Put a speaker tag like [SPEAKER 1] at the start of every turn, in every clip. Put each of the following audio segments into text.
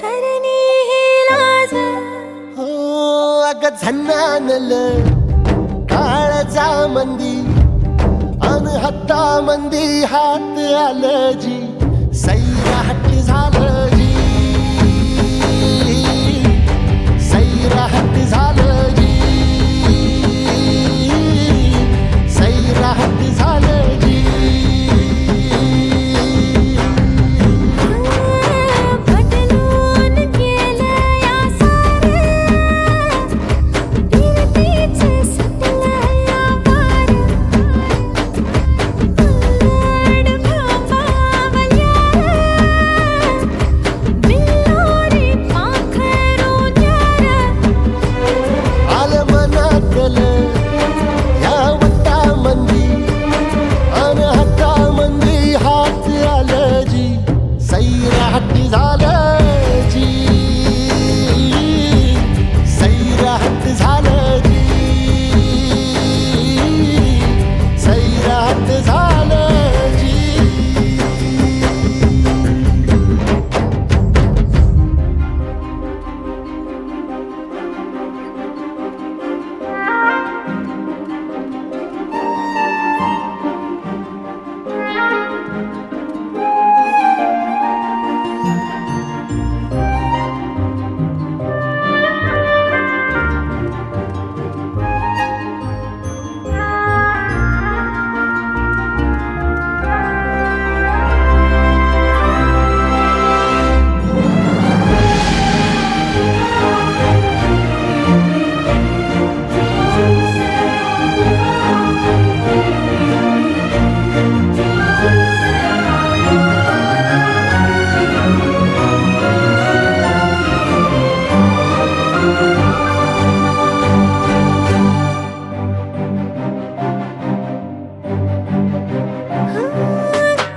[SPEAKER 1] तरणी ही लाज
[SPEAKER 2] हो अग झन्नानल काळजा मंदी अन हत्ता मंदी हात आलं जी सैराट झालं जी सैराट झालं जी सैराट झालं जी
[SPEAKER 1] बदलून गेलं या सारं बिनतीच सतलं या पार उलट भांबावल्या बिल्लोरी पाखरू न्यार
[SPEAKER 2] आलं मनातलं ह्या वट्टा मंदी अन हत्ता मंदी हात आलं जी सैराट झालं जी सैराट झालं जी सैराट झालं जी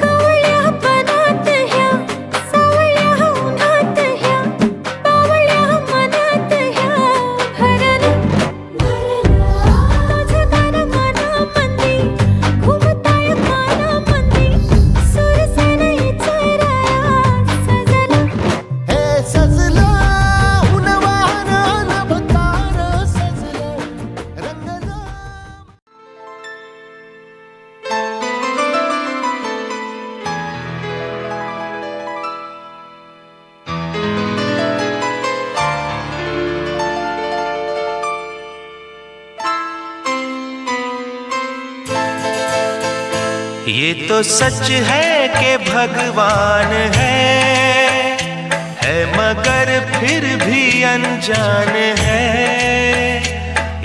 [SPEAKER 1] कवळ्या पणात ह्या सावळ्या उन्हात ह्या बावळ्या मनात ह्या भरलं तुझं गाणं मनामंदी घुमताय कानामंदी सुरसेन इचराया सजलं
[SPEAKER 2] हे सजलं उन्हावान नभतार सजलं रंगलं
[SPEAKER 3] ये तो सच है कि भगवान है मगर फिर भी अनजान है।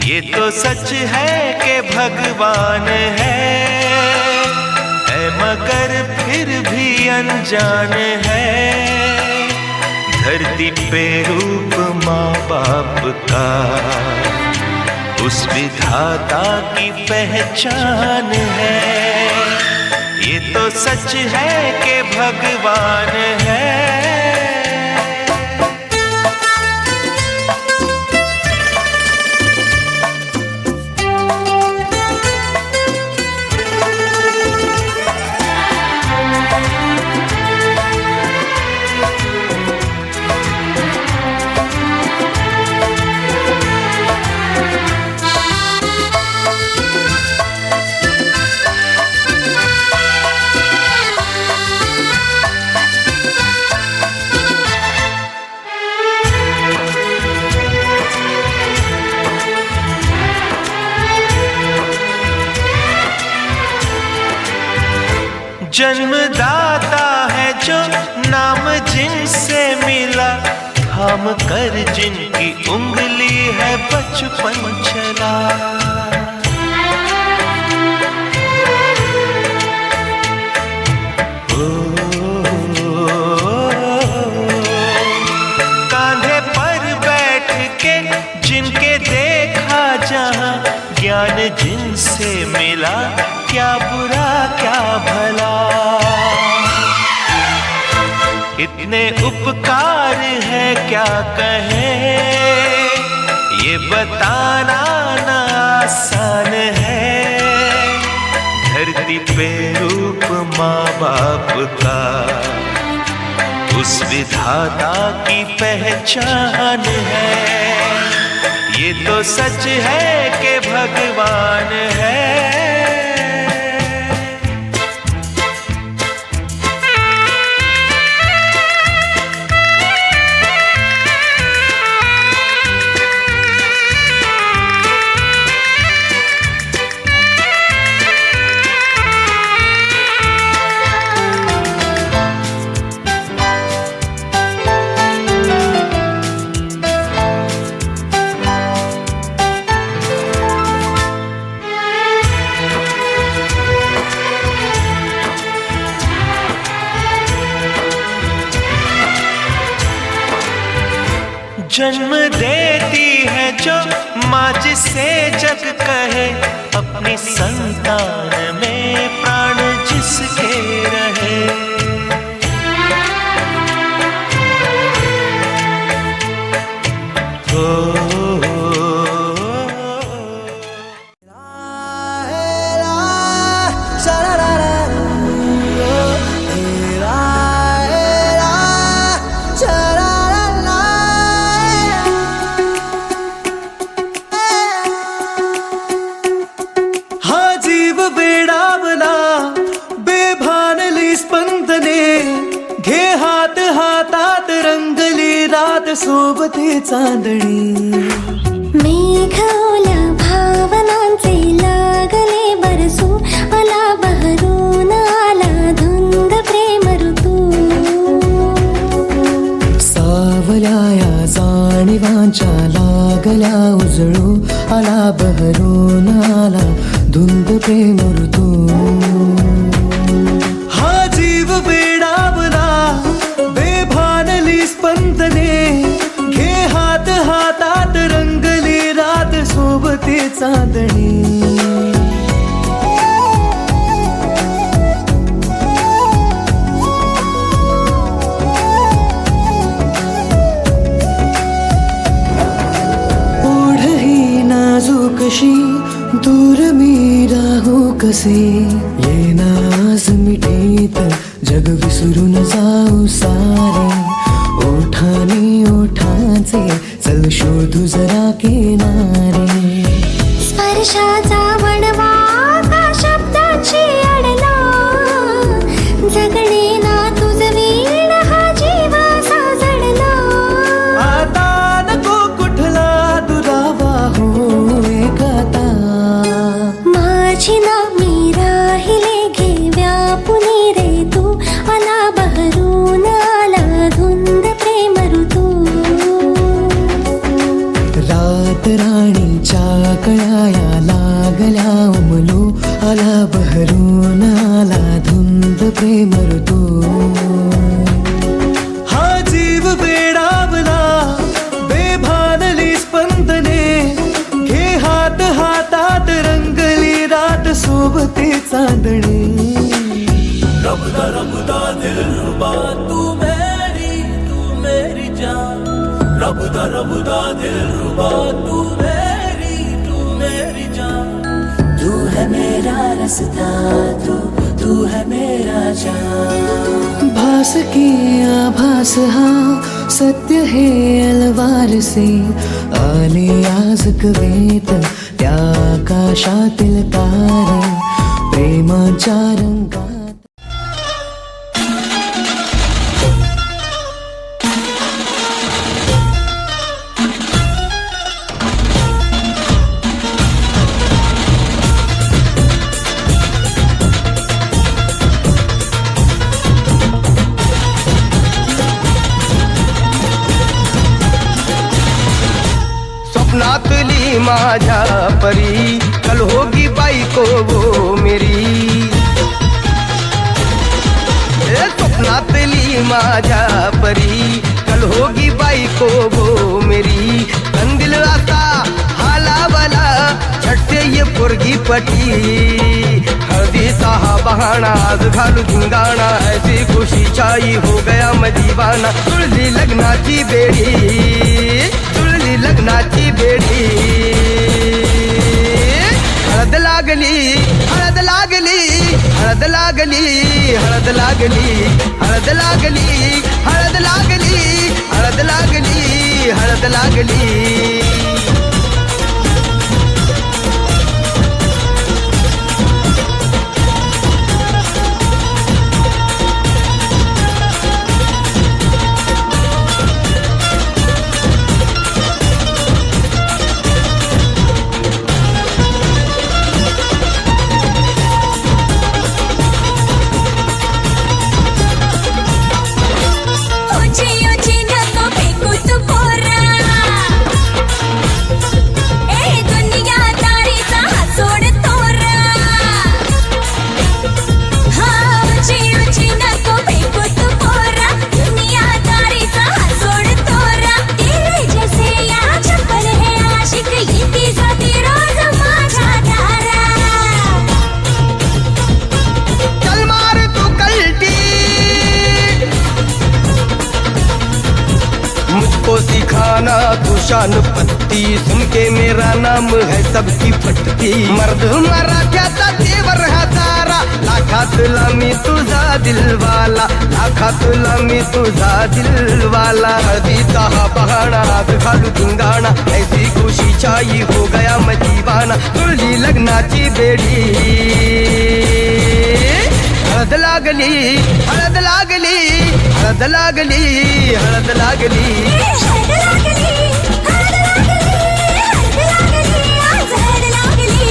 [SPEAKER 3] ये तो सच है कि भगवान है मगर फिर भी अनजान है। धरती पे रूप माँ बाप का उस विधाता की पहचान है। ये तो सच है कि भगवान है। जन्मदाता है जो नाम जिनसे मिला, थाम कर जिनकी उंगली है बचपन चला। कांधे पर बैठ के जिनके देखा जहां, ज्ञान जिनसे मिला, क्या बुरा क्या भला। इतने उपकार है क्या कहें, ये बताना ना आसान है। धरती पे रूप माँ बाप का उस विधाता की पहचान है। ये तो सच है कि भगवान है। जन्म देती है जो माँ जिसे जग कहे, अपनी संतान में प्राण जिसके रहे।
[SPEAKER 4] सोबते चांदणी
[SPEAKER 1] मेघ ओल्या भावनांचे लागले बरसू, आला बहरून आला धुंद प्रेम ऋतू।
[SPEAKER 4] सावल्या या जाणीवांच्या लागल्या उजळू, आला बहरून आला धुंद प्रेम ऋतू। हा जीव वेडावला बेभानली स्पंदने, हातात रंगली रात सोबते चांदणी। ओढही नाजूकशी दूर मी राहू कसे, येना आज मिठीत जग विसरून जाऊ सारे। ओठानी ओठांचे चल शोधू जरा किनारे,
[SPEAKER 1] स्पर्शाचा वणवा का शब्दाची अडला, जगणे ना तुझ वीण हा जीव साजडला।
[SPEAKER 4] आता नको कुठला दुरावा हो एकाता,
[SPEAKER 1] माझी ना मी राहिले घे व्यापुनी रे तू, आला बहरून आला धुंद प्रेम ऋतू।
[SPEAKER 4] रात राणीच्या कळ्या लागल्या उमलू, आला बहरून आला धुंद प्रेम ऋतू। हा जीव वेडावला बेभानली स्पंदने, घे हातात रंगली रात सोबते चांदणी।
[SPEAKER 5] रबदा रबदा दिलरुबा तू मेरी जान, रबदा रबदा दिलरुबा तू मेरी जान। तू है मेरा रास्ता, तू है मेरा जान।
[SPEAKER 4] भास की आभास हा सत्य है अलवार से, आले आज कवेत त्या आकाशातील तारे प्रेमाच्या रंगात।
[SPEAKER 6] स्वप्नातली माझ्या परी, कल होगी बायको वो मेरी। स्वप्नातली माझ्या परी, कल होगी बायको वो मेरी। कंदिल राता हालावला छट्टे ये पोरगी पटी, हळदी सहा बहाना आज घालू धिंगाणा, ऐसी खुशी छाई हो गया मैं दीवाना। तुळली लग्नाची बेडी, तुळली लग्नाची बेडी। हळद लागली हळद लागली हळद लागली हळद लागली हळद लागली हळद लागली
[SPEAKER 1] ऊंची ऊंची नको फेकू तू पोरा ए दुनिया तारीचा हा सोड तोरा हा ऊंची ऊंची नको फेकू तू पोरा दुनिया तारीचा हा सोड तोरा तेरे जैसे या चप्पल है आशिक येती जाती रोज माझ्या दारा
[SPEAKER 6] चल मार तू कल्टी मुझको सिखाना तू शान पत्ती सुन के मेरा नाम है सबकी फटती मर्द मराठ्याचा देवर हजारा लाखातला मी तुझा दिलवाला लाखातला मी तुझा दिलवाला हळदीचा हा बहाणा आग घालू धिंगाणा ऐसी खुशी छाई हो गया मैं दीवाना तुझी लग्नाची बेडी हळद लागली हळद लागली हळद लागली हळद लागली
[SPEAKER 1] हळद लागली हळद लागली हळद लागली आज हळद लागली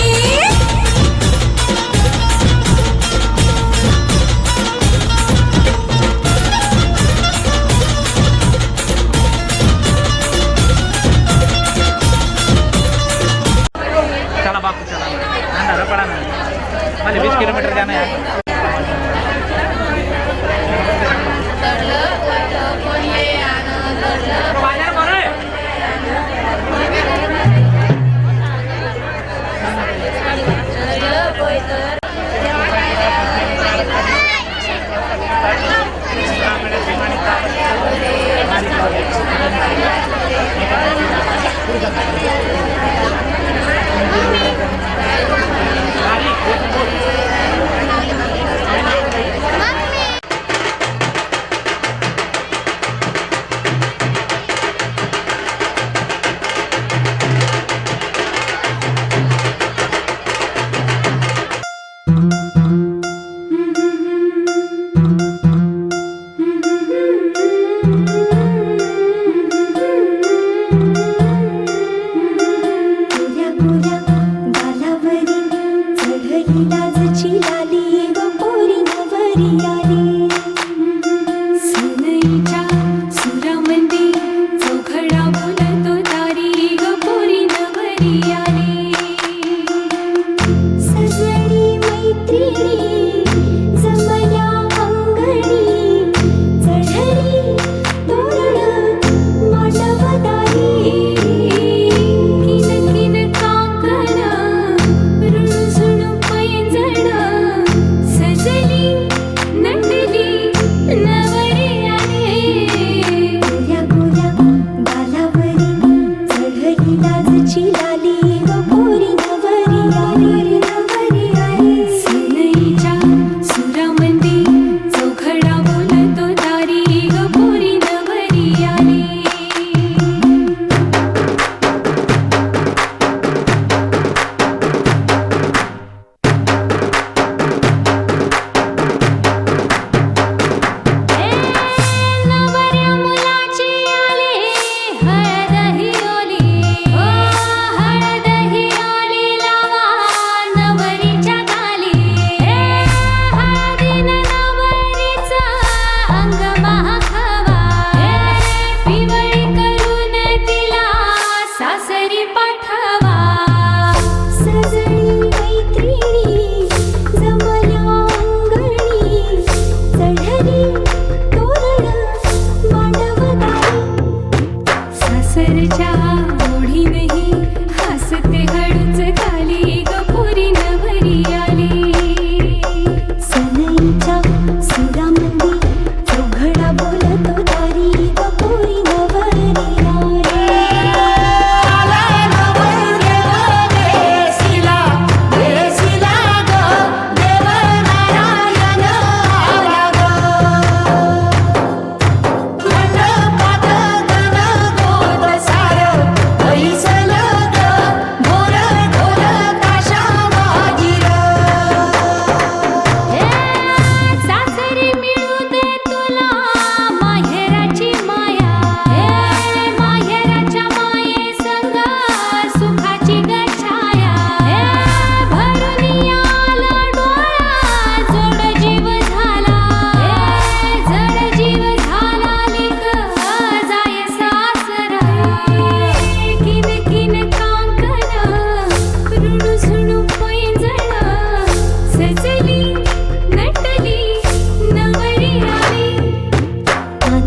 [SPEAKER 7] चला बापू चला अंधारा पडा ना मला 20 किलोमीटर जाणं आहे बाजार बरं आहे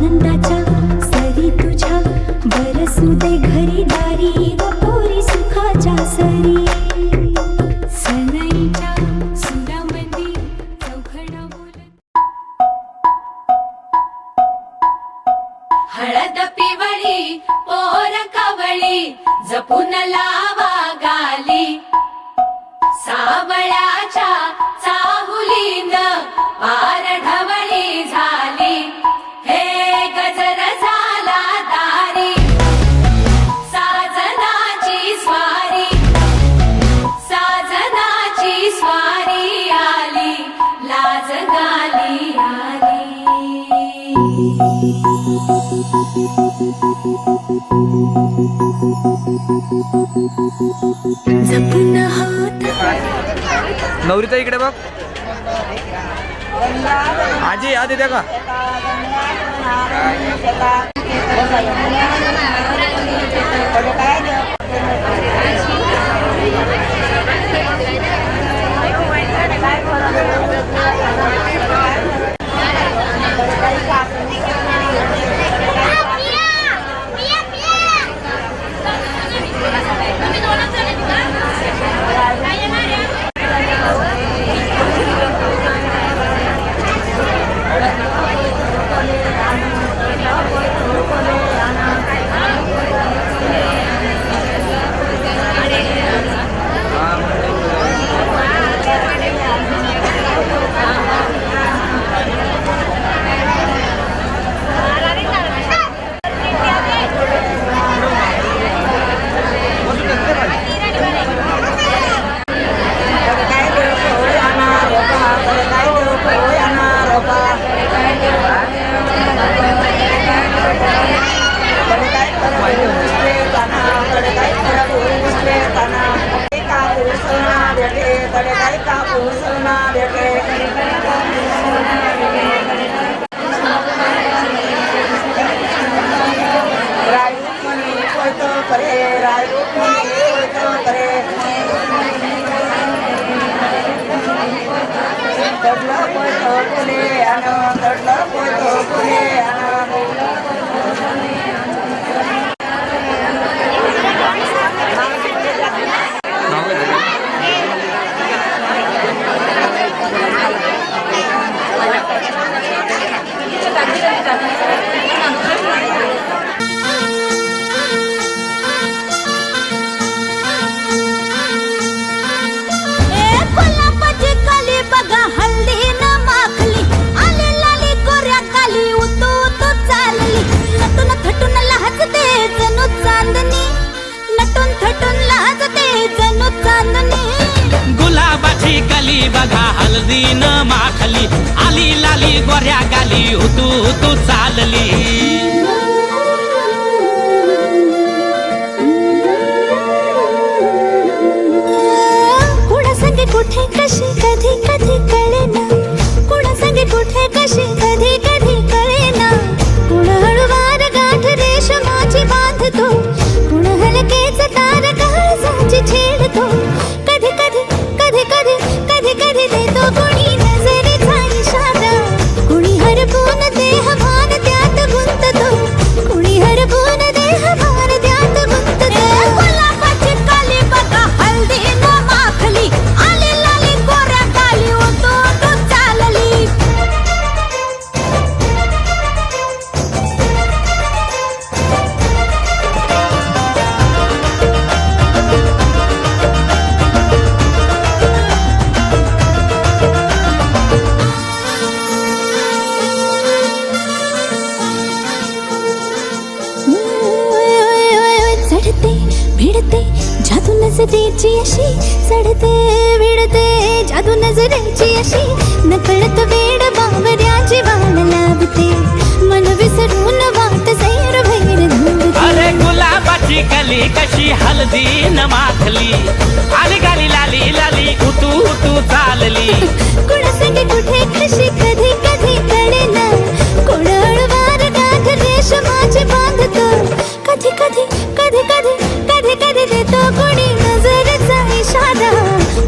[SPEAKER 1] आनंदाच्या सरी तुझ्या बरसू दे घरी दारी व पोरी सुखाच्या सरी सनईच्या सुरामंदी चौघडा बोलत हळद पिवळी पोर कवळी जपून लावा गाली सावळ्याच्या चाहुलीन पार ढवळी झाली हे गजर झाला दारी साजनाची स्वारी आली लाज गाली आली जपून हात
[SPEAKER 7] नवरीचा इकडे बघ आजी आधी द्या का
[SPEAKER 5] गुलाबाची कली बघा हल्दी न माखली आली लाली गोऱ्या गाली तू चालली
[SPEAKER 1] कुणा संगे कुठे कशी कधी कधी कळेना कुणा संगे कुठे कशी कधी कधी कळेना कुण हळूवार गाठ रेशमाची बांधतो कुण हलकेच तार काळजाची छेडतो कधी कधी कधी कधी कधी कधी देतो कुणी नजरेचा इशारा कुणी हरपून देह भान त्यात गुंततो कुणी हरपून देह भान त्यात गुंततो गुलाबाची काली बघा हल्दी न माखली आली लाली गोऱ्या गाली तू चालली चढते भिडते जादू नजरेची अशी चढते भिडते जादू नजरेची अशी नकळत वेड बावऱ्या जीवान लाभते मन विसरून वाट सैर भैर धुंदते
[SPEAKER 5] अरे गुलाबाची कली कशी हल्दी न माखली आली गाली लाली लाली तू चालली
[SPEAKER 1] कुणा संगे कुठे कशी कधी कधी कळेना कुण हळूवार गाठ रेशमाची बांधतो कधी कधी कधी कधी कधी कधी देतो कुणी नजरेचा इशारा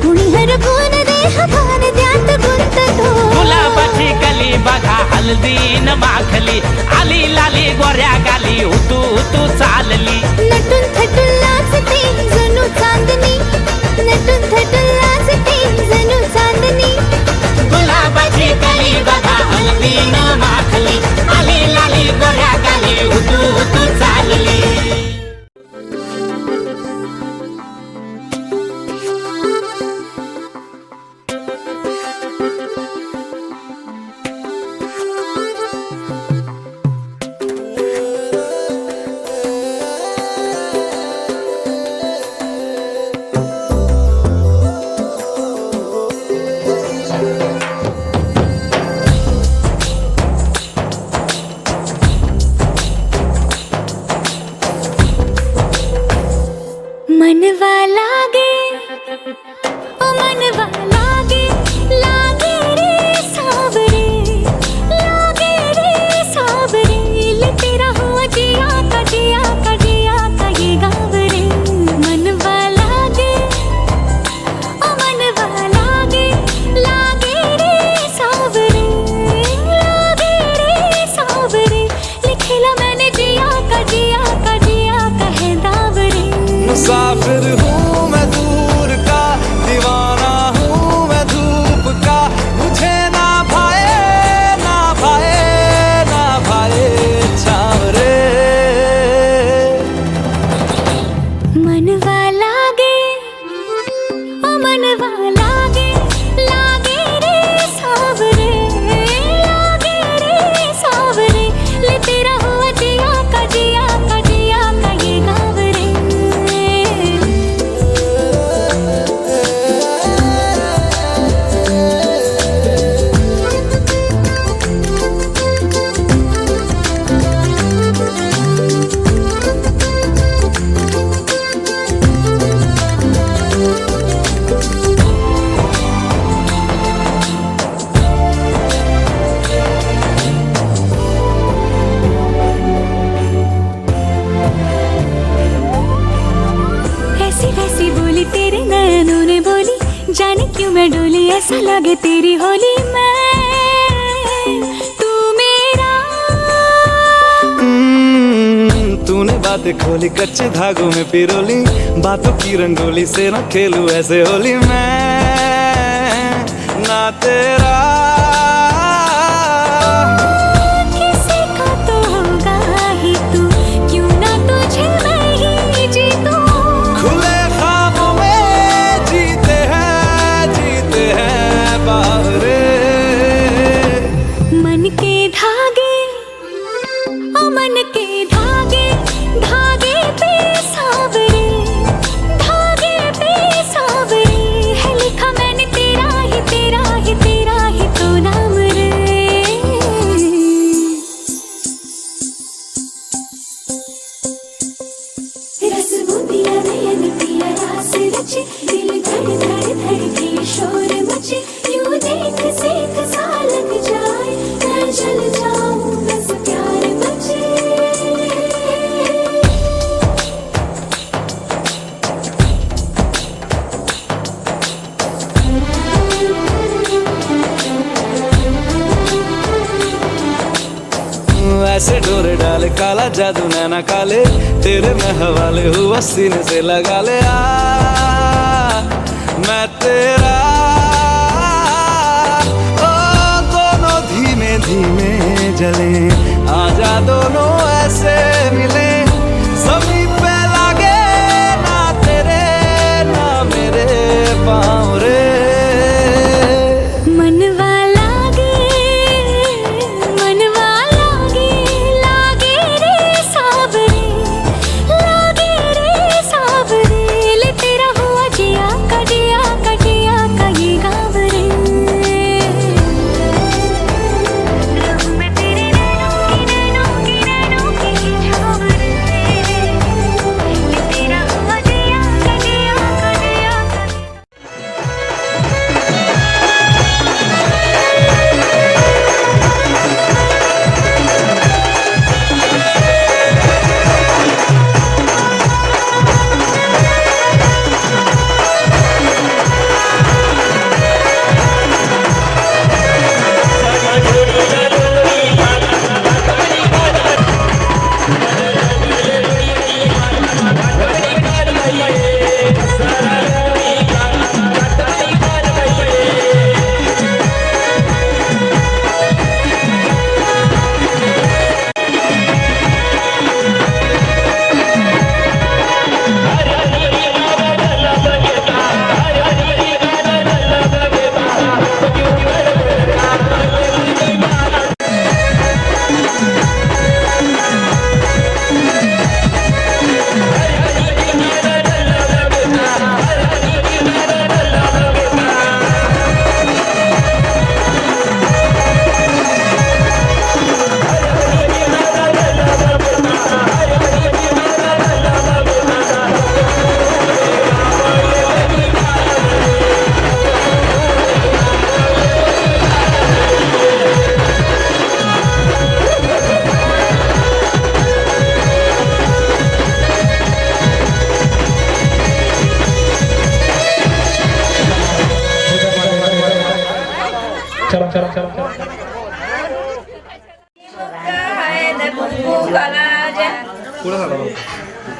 [SPEAKER 1] कुणी हरपून देह भान त्यात गुंततो
[SPEAKER 5] गुलाबाची कली बघा हल्दी न माखली आली लाली गोऱ्या गाली उतू उतू चालली
[SPEAKER 1] नटून थटून नाचते जणू चांदणी नटून थटून नाचते जणू चांदणी
[SPEAKER 5] गुलाबाची कली बघा हल्दी न माखली आली लाली गोऱ्या गाली उतू उतू चालली
[SPEAKER 1] मनवा लागे ओ मनवा लागे लागे रे सावरे लागे रे सावरे ले तेरा हुआ जिया का जिया का जिया का ये गाँव रे मनवा लागे ओ मनवा लागे लागे रे सावरे लागे रे सावरे लिखेला मैंने जिया का जिया का जिया का है दावरे
[SPEAKER 8] मुसाफिर हूँ मैं दूर का दीवाना हूँ मैं धूप का मुझे ना भाए ना भाए ना भाए छावरे
[SPEAKER 1] मनवा लागे ओ मनवा लागे लागे रे सावरे लागे रे सावरे ले तेरा हुआ जिया का जिया का जिया का ये गाँव रे ऐसी वैसी बोली तेरे नैनों ने बोली जाने क्यों मैं डोली ऐसा लगे तेरी होली मैं तू मेरा
[SPEAKER 8] तूने बातें खोली कच्चे धागों में पिरोली बातों की रंगोली से न खेलूं ऐसे होली मैं ना तेरा
[SPEAKER 1] किसी का तो होगा ही तू क्यों ना तुझे मैं ही जीतूं
[SPEAKER 8] खुले ख्वाबों में जीते हैं बावरे
[SPEAKER 1] मन के धागे ओ मन के धागे धागे पे सावरे धागे पे सावरे है लिखा मैंने तेरा ही तेरा ही तेरा ही तो नाम रे रस बूंदिया नयन पिया रास रचे दिल धड़ धड़ धड़के शोर मचे यूं देख सेख सा लग जाए मैं जल जाऊं बस प्यार बचे
[SPEAKER 8] ऐसे डोरे डाले काला जादू नैना काले तेरे में हवाले हुआ सीने से लगा ले मैं तेरा ओ दोनों धीमे धीमे जले आजा दोनों ऐसे मिले जमीन पे लागे ना तेरे ना मेरे पाँव रे
[SPEAKER 1] मनवा लागे लागे रे सावरे ले तेरा हुआ जिया का ये गाँव रे रहूं मैं तेरे नैनों की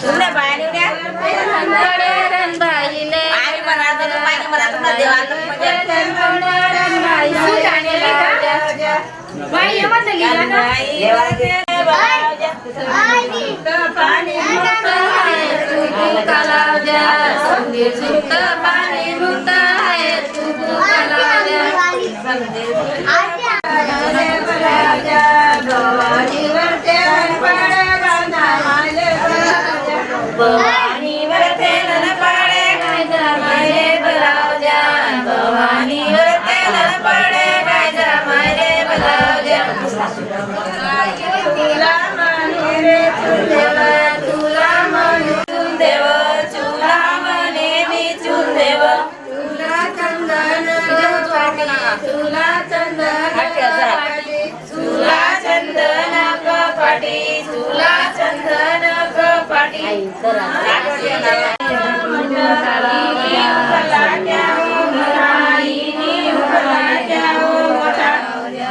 [SPEAKER 9] तुमने बाहेर येऊ द्या आणि म्हणा तर पाणी म्हणा तुम्हाला देवाला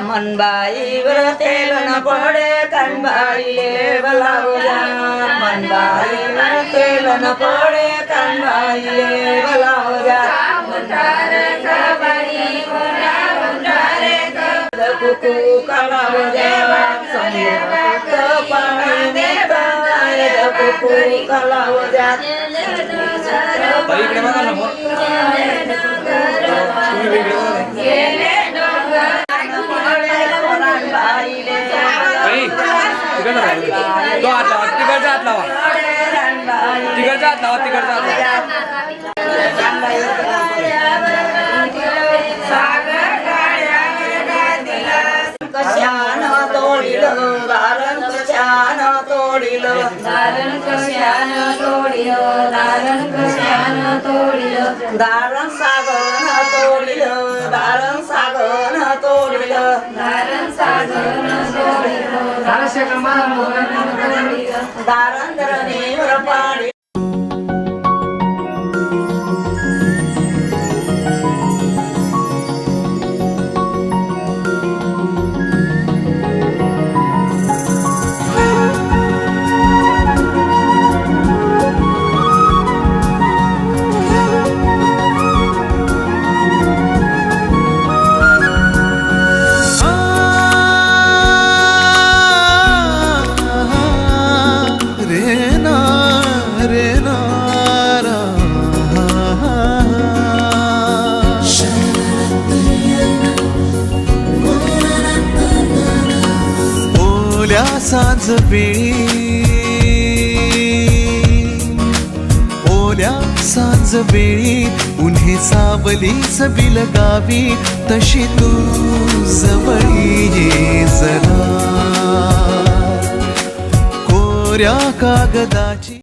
[SPEAKER 9] मनबाईवर तेल न पडे कणबाईले बलावजा मनबाईवर तेल न पडे कणबाईले बलावजा कुकू कलाव देवा संगीत पाणी देता कुकू कलाव द्या
[SPEAKER 7] इकडे बघा ना तो हात लावा तिकडचा हात लावा तिकडचा हात लावा तिकडचा हात
[SPEAKER 9] कशान तोडिल दारण कशान तोडिल दारण कशान तोडिल दारण कशान तोडिल दारण सागन तोडिल दारण सागन तोडिल दारण सागन तोडिल दारण धरणीवर पाडी
[SPEAKER 4] सांज वेळी ओल्या सांज वेळी उन्हे सावलीच बिलगावी तशी तू जवळी ये जरा कोऱ्या कागदाची